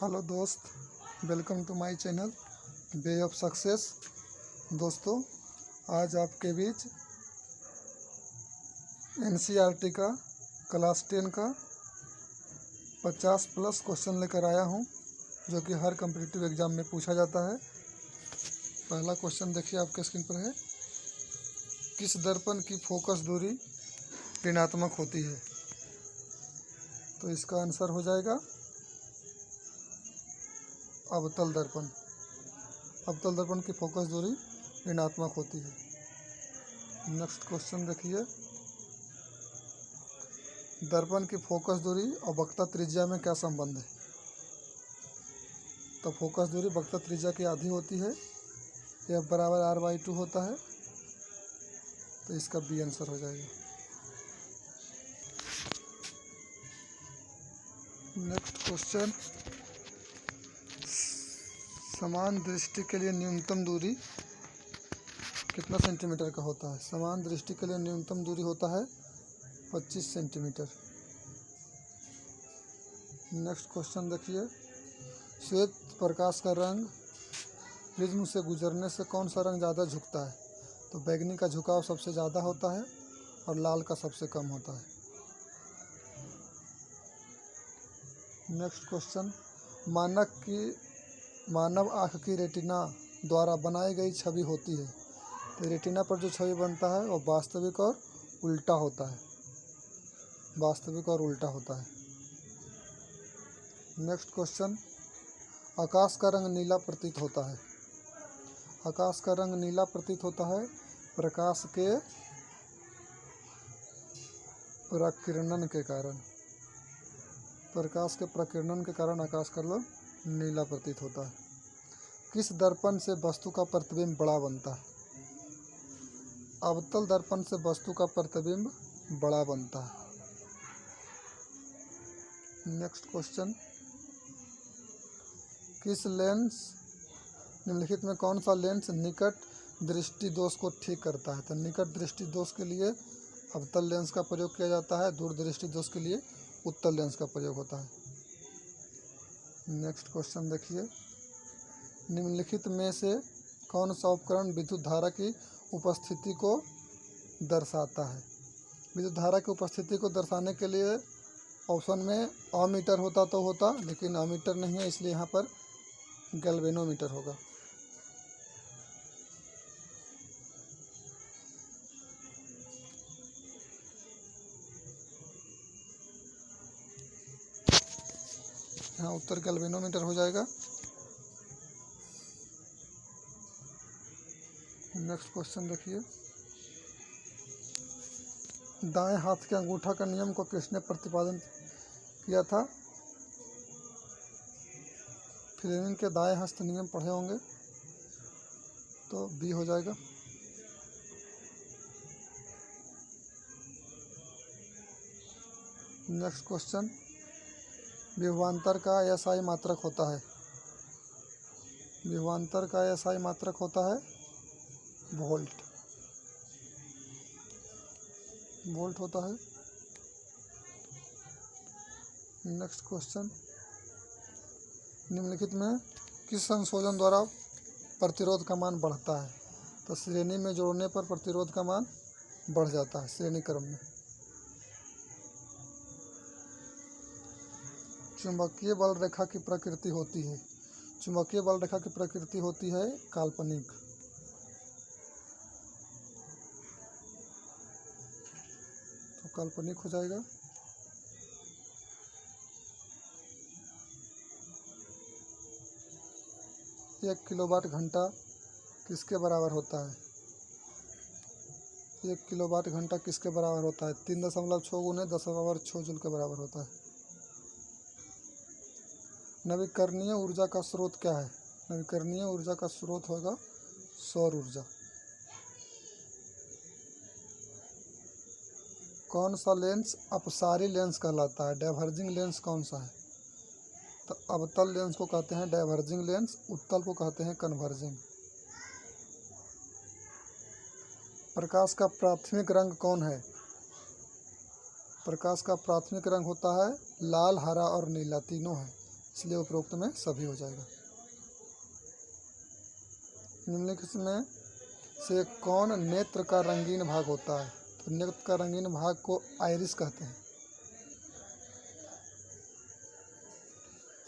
Hello दोस्त, welcome to my channel way of success. दोस्तों, आज आपके बीच एनसीईआरटी का क्लास 10 का 50+ क्वेश्चन लेकर आया हूं, जो कि हर कम्पिटिटिव एग्ज़ाम में पूछा जाता है। पहला क्वेश्चन देखिए, आपके स्क्रीन पर है। किस दर्पण की फोकस दूरी ऋणात्मक होती है? तो इसका आंसर हो जाएगा अवतल दर्पण। अवतल दर्पण की फोकस दूरी ऋणात्मक होती है। नेक्स्ट क्वेश्चन देखिए, दर्पण की फोकस दूरी और वक्रता त्रिज्या में क्या संबंध है? तो फोकस दूरी वक्रता त्रिज्या की आधी होती है। F बराबर R/2 होता है, तो इसका बी आंसर हो जाएगा। नेक्स्ट क्वेश्चन, समान दृष्टि के लिए न्यूनतम दूरी कितना सेंटीमीटर का होता है? समान दृष्टि के लिए न्यूनतम दूरी होता है 25 सेंटीमीटर। नेक्स्ट क्वेश्चन देखिए, श्वेत प्रकाश का रंग प्रिज्म से गुजरने से कौन सा रंग ज़्यादा झुकता है? तो बैंगनी का झुकाव सबसे ज़्यादा होता है और लाल का सबसे कम होता है। नेक्स्ट क्वेश्चन, मानव आँख की रेटिना द्वारा बनाई गई छवि होती है। तो रेटिना पर जो छवि बनता है वो वास्तविक और उल्टा होता है। वास्तविक और उल्टा होता है। नेक्स्ट क्वेश्चन, आकाश का रंग नीला प्रतीत होता है। आकाश का रंग नीला प्रतीत होता है प्रकाश के प्रकीर्णन के कारण। प्रकाश के प्रकीर्णन के कारण आकाश का रंग नीला प्रतीत होता है। किस दर्पण से वस्तु का प्रतिबिंब बड़ा बनता है? अवतल दर्पण से वस्तु का प्रतिबिंब बड़ा बनता है। नेक्स्ट क्वेश्चन, किस लेंस निम्नलिखित में कौन सा लेंस निकट दृष्टि दोष को ठीक करता है? तो निकट दृष्टि दोष के लिए अवतल लेंस का प्रयोग किया जाता है, दूर दृष्टि दोष के लिए उत्तल लेंस का प्रयोग होता है। नेक्स्ट क्वेश्चन देखिए, निम्नलिखित में से कौन सा उपकरण विद्युत धारा की उपस्थिति को दर्शाता है? विद्युत धारा की उपस्थिति को दर्शाने के लिए ऑप्शन में अमीटर होता तो होता, लेकिन अमीटर नहीं है, इसलिए यहाँ पर गैल्वेनोमीटर होगा। यहाँ उत्तर गैल्वेनोमीटर हो जाएगा। नेक्स्ट क्वेश्चन देखिए, दाएं हाथ के अंगूठा का नियम को किसने प्रतिपादन किया था? फ्लेमिंग के दाएं हस्त नियम पढ़े होंगे, तो बी हो जाएगा। नेक्स्ट क्वेश्चन, विभवांतर का एसआई मात्रक होता है। विभवांतर का एसआई मात्रक होता है वोल्ट। वोल्ट होता है। नेक्स्ट क्वेश्चन, निम्नलिखित में किस संशोधन द्वारा प्रतिरोध का मान बढ़ता है? तो श्रेणी में जोड़ने पर प्रतिरोध का मान बढ़ जाता है, श्रेणी क्रम में। चुंबकीय बल रेखा की प्रकृति होती है। चुंबकीय बल रेखा की प्रकृति होती है काल्पनिक। तो काल्पनिक हो जाएगा। एक किलोवाट घंटा किसके बराबर होता है? 1 किलोवाट घंटा किसके बराबर होता है? 3.6 गुने 10⁻6 जूल के बराबर होता है। नवीकरणीय ऊर्जा का स्रोत क्या है? नवीकरणीय ऊर्जा का स्रोत होगा सौर ऊर्जा। कौन सा लेंस अपसारी लेंस कहलाता है? डाइवर्जिंग लेंस कौन सा है? तो अवतल लेंस को कहते हैं डाइवर्जिंग लेंस, उत्तल को कहते हैं कन्वर्जिंग। प्रकाश का प्राथमिक रंग कौन है? प्रकाश का प्राथमिक रंग होता है लाल, हरा और नीला, तीनों है। इसलिए उपरोक्त में सभी हो जाएगा। निम्नलिखित में से कौन नेत्र का रंगीन भाग होता है? तो नेत्र का रंगीन भाग को आइरिस कहते हैं।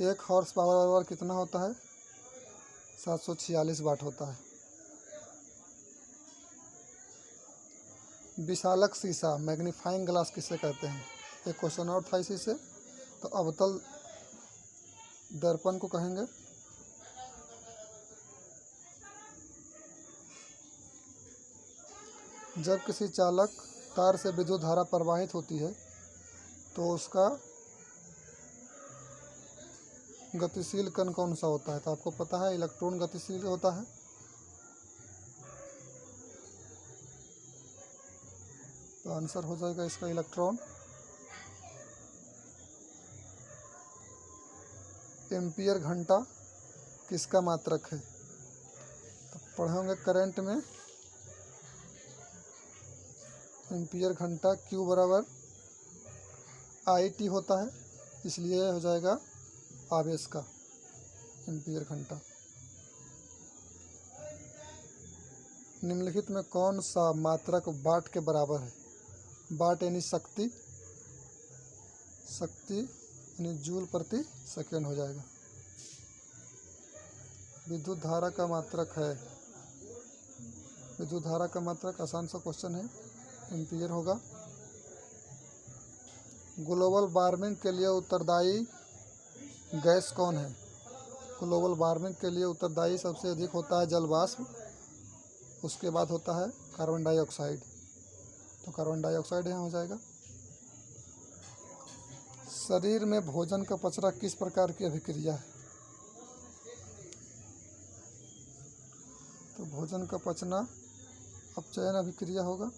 1 हॉर्स पावर कितना होता है? 746 वाट होता है। विशालक शीशा मैग्नीफाइंग ग्लास किसे कहते हैं? एक क्वेश्चन और था इसी से, तो अवतल दर्पण को कहेंगे। जब किसी चालक तार से विद्युत धारा प्रवाहित होती है तो उसका गतिशील कण कौन सा होता है? तो आपको पता है इलेक्ट्रॉन गतिशील होता है। तो आंसर हो जाएगा इसका इलेक्ट्रॉन। एम्पियर घंटा किसका मात्रक है? तो पढ़ेंगे करंट में एम्पियर घंटा Q बराबर IT होता है, इसलिए हो जाएगा आवेश का एम्पियर घंटा। निम्नलिखित में कौन सा मात्रक वाट के बराबर है? वाट यानी शक्ति, शक्ति यानी जूल प्रति सेकेंड हो जाएगा। विद्युत धारा का मात्रक है, विद्युत धारा का मात्रक आसान सा क्वेश्चन है, एम्पियर होगा। ग्लोबल वार्मिंग के लिए उत्तरदायी गैस कौन है? ग्लोबल वार्मिंग के लिए उत्तरदायी सबसे अधिक होता है जल वाष्प, उसके बाद होता है कार्बन डाइऑक्साइड। तो कार्बन डाइऑक्साइड यहाँ हो जाएगा। शरीर में भोजन का पचना किस प्रकार की अभिक्रिया है? तो भोजन का पचना अपचयन अभिक्रिया होगा।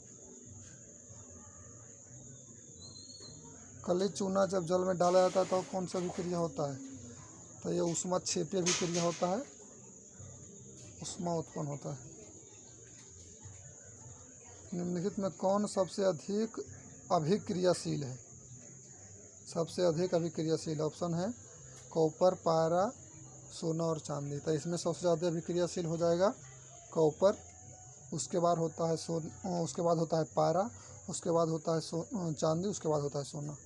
कली चूना जब जल में डाला जाता है तो कौन सा अभिक्रिया होता है? तो ये ऊष्माक्षेपीय अभिक्रिया होता है, ऊष्मा उत्पन्न होता है। निम्नलिखित में कौन सबसे अधिक अभिक्रियाशील है? सबसे अधिक अभिक्रियाशील ऑप्शन है कॉपर, पारा, सोना और चांदी। तो इसमें सबसे ज़्यादा अभिक्रियाशील हो जाएगा कॉपर, उसके बाद होता है उसके बाद होता है पारा, उसके बाद होता है चांदी, उसके बाद होता है सोना।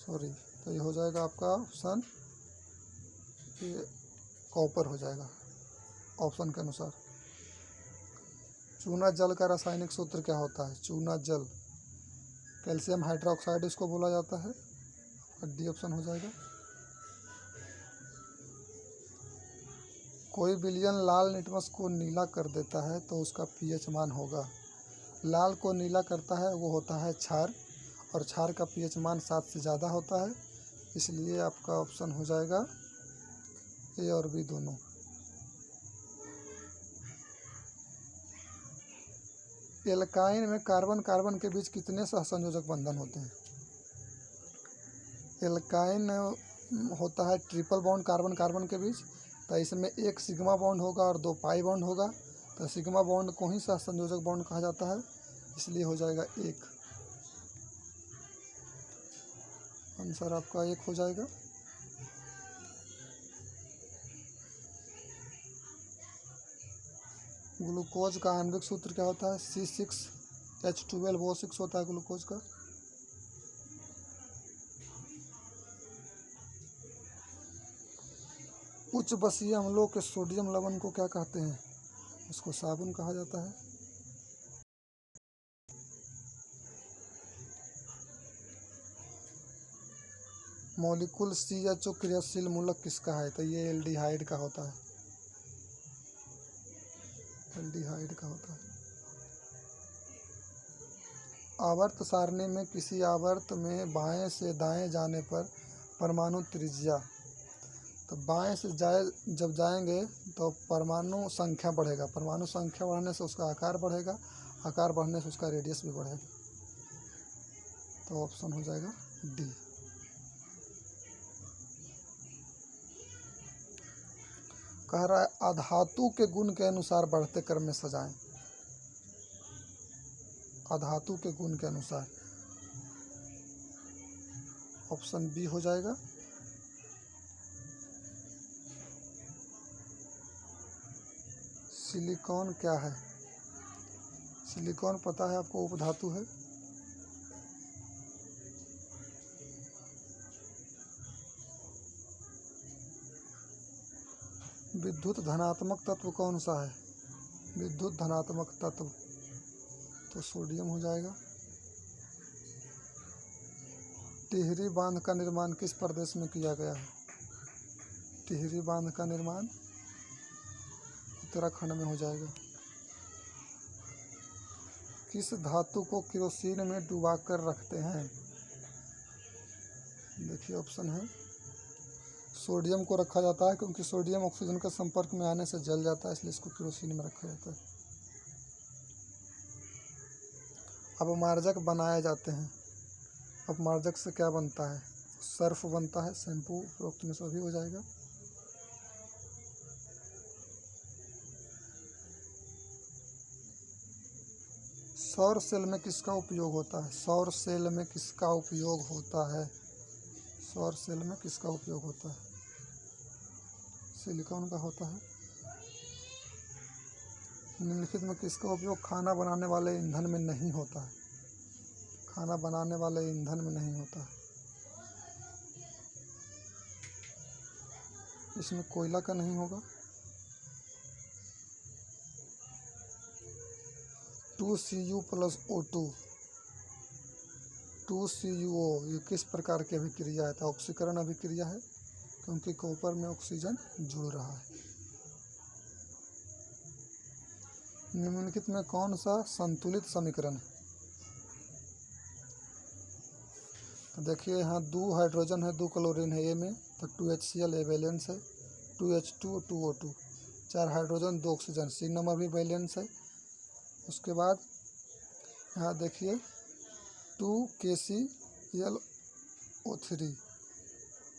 सॉरी, तो ये हो जाएगा आपका ऑप्शन, ये कॉपर हो जाएगा ऑप्शन के अनुसार। चूना जल का रासायनिक सूत्र क्या होता है? चूना जल कैल्शियम हाइड्रोक्साइड इसको बोला जाता है, डी ऑप्शन हो जाएगा। कोई विलयन लाल लिटमस को नीला कर देता है तो उसका पीएच मान होगा। लाल को नीला करता है वो होता है क्षार, और क्षार का पीएच मान 7 से ज़्यादा होता है, इसलिए आपका ऑप्शन हो जाएगा ए और बी दोनों। एल्काइन में कार्बन कार्बन के बीच कितने सहसंयोजक बंधन होते हैं? एल्काइन होता है ट्रिपल बॉन्ड कार्बन कार्बन के बीच, तो इसमें 1 सिग्मा बॉन्ड होगा और 2 पाई बॉन्ड होगा। तो सिग्मा बॉन्ड को ही सहसंयोजक बॉन्ड कहा जाता है, इसलिए हो जाएगा 1। आंसर आपका 1 हो जाएगा। ग्लूकोज का आणविक सूत्र क्या होता है? C6H12O6 होता है ग्लूकोज का। उच्च बसीय अम्लों के सोडियम लवण को क्या कहते हैं? उसको साबुन कहा जाता है। मॉलिक्यूल CHO क्रियाशील मूलक किसका है? तो ये एल्डिहाइड का होता है, एल्डिहाइड का होता है। आवर्त सारणी में किसी आवर्त में बाएं से दाएं जाने पर परमाणु त्रिज्या, तो बाएं से जब जाएंगे तो परमाणु संख्या बढ़ेगा, परमाणु संख्या बढ़ने से उसका आकार बढ़ेगा, आकार बढ़ने से उसका रेडियस भी बढ़ेगा। तो ऑप्शन हो जाएगा डी। कह रहा है अधातु के गुण के अनुसार बढ़ते क्रम में सजाएं। अधातु के गुण के अनुसार ऑप्शन बी हो जाएगा। सिलिकॉन क्या है? सिलिकॉन पता है आपको, उपधातु है। विद्युत धनात्मक तत्व कौन सा है? विद्युत धनात्मक तत्व तो सोडियम हो जाएगा। टिहरी बांध का निर्माण किस प्रदेश में किया गया है? टिहरी बांध का निर्माण उत्तराखंड में हो जाएगा। किस धातु को केरोसिन में डुबाकर रखते हैं? देखिए ऑप्शन है, सोडियम को रखा जाता है क्योंकि सोडियम ऑक्सीजन के संपर्क में आने से जल जाता है, इसलिए इसको केरोसिन में रखा जाता है। अपमार्जक बनाए जाते हैं, अपमार्जक से क्या बनता है? सर्फ बनता है, शैम्पू, उपरोक्त में सभी हो जाएगा। सौर सेल में किसका उपयोग होता है? सौर सेल में किसका उपयोग होता है? सौर सेल में किसका उपयोग होता है? सिलिकॉन का होता है। निम्नलिखित में किसका उपयोग खाना बनाने वाले ईंधन में नहीं होता है? खाना बनाने वाले ईंधन में नहीं होता है। इसमें कोयला का नहीं होगा। 2Cu + O2, 2CuO ये किस प्रकार की अभिक्रिया है? तो ऑक्सीकरण अभिक्रिया है क्योंकि कॉपर में ऑक्सीजन जुड़ रहा है। निम्नलिखित में कौन सा संतुलित समीकरण है? तो देखिए यहाँ 2 हाइड्रोजन है, 2 क्लोरीन है ए में, तो 2HCl ए वैलेंस है, 2H2 2O2, 4 hydrogen 2 oxygen, C number भी वैलेंस है। उसके बाद यहाँ देखिए 2KClO3,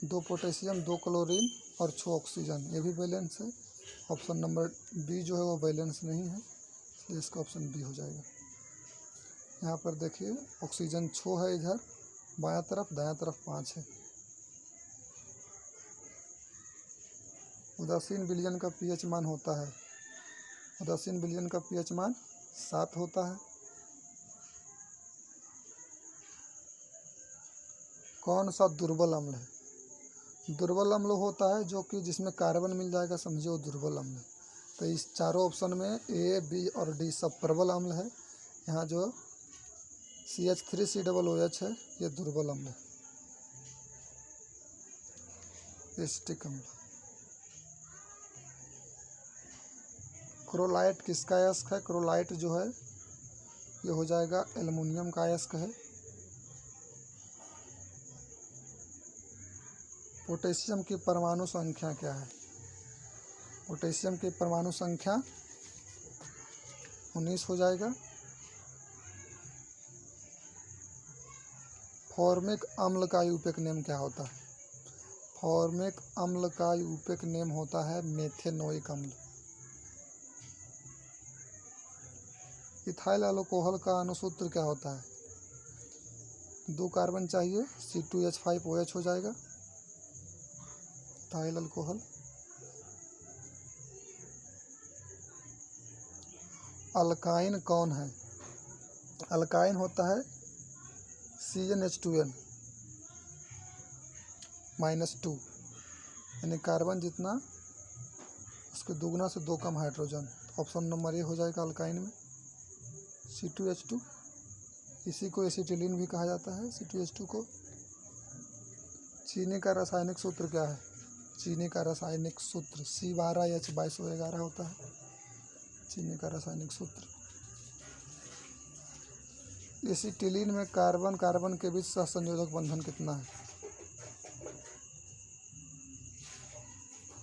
2 पोटेशियम 2 क्लोरीन और 6 ऑक्सीजन, ये भी बैलेंस है। ऑप्शन नंबर बी जो है वो बैलेंस नहीं है, इसलिए इसका ऑप्शन बी हो जाएगा। यहाँ पर देखिए ऑक्सीजन 6 है इधर बायां तरफ, दायां तरफ 5 है। उदासीन विलयन का pH मान होता है, उदासीन विलयन का pH मान 7 होता है। कौन सा दुर्बल अम्ल है? दुर्बल अम्ल होता है जो कि जिसमें कार्बन मिल जाएगा, समझे वो दुर्बल अम्ल है। तो इस चारों ऑप्शन में ए, बी और डी सब प्रबल अम्ल है। यहाँ जो CH3COOH है ये दुर्बल अम्ल है, एसिटिक अम्ल। क्रोलाइट किसका अयस्क है? क्रोलाइट जो है ये हो जाएगा एल्युमिनियम का अयस्क है। पोटेशियम की परमाणु संख्या क्या है? पोटेशियम की परमाणु संख्या 19 हो जाएगा। फॉर्मिक अम्ल का यूपेक नेम क्या होता है? फॉर्मिक अम्ल का यूपेक नेम होता है मेथेनोइक अम्ल। इथाइल अल्कोहल का अणुसूत्र क्या होता है? 2 कार्बन चाहिए, C2H5OH हो जाएगा इथाइल अल्कोहल। अल्काइन कौन है? अल्काइन होता है CnH2n -2, यानी कार्बन जितना उसके दुगना से 2 कम हाइड्रोजन। ऑप्शन नंबर ए हो जाएगा अल्काइन में C2H2। इसी को एसिटिलीन भी कहा जाता है, C2H2 को। चीनी का रासायनिक सूत्र क्या है? चीनी का रासायनिक सूत्र C12H2211 होता है चीनी का रासायनिक सूत्र। एसिटिलीन में कार्बन कार्बन के बीच सहसंयोजक बंधन कितना है?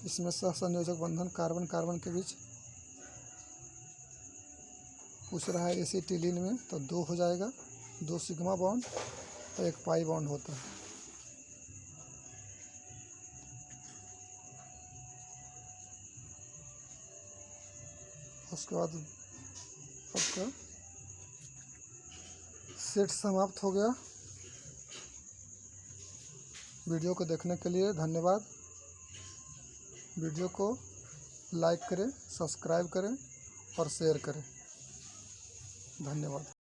इसमें सहसंयोजक बंधन कार्बन कार्बन के बीच पूछ रहा है एसिटिलीन में, तो 2 हो जाएगा, 2 सिग्मा बॉन्ड और 1 पाई बॉन्ड होता है। उसके बाद आपका सेट समाप्त हो गया। वीडियो को देखने के लिए धन्यवाद। वीडियो को लाइक करें, सब्सक्राइब करें और शेयर करें। धन्यवाद।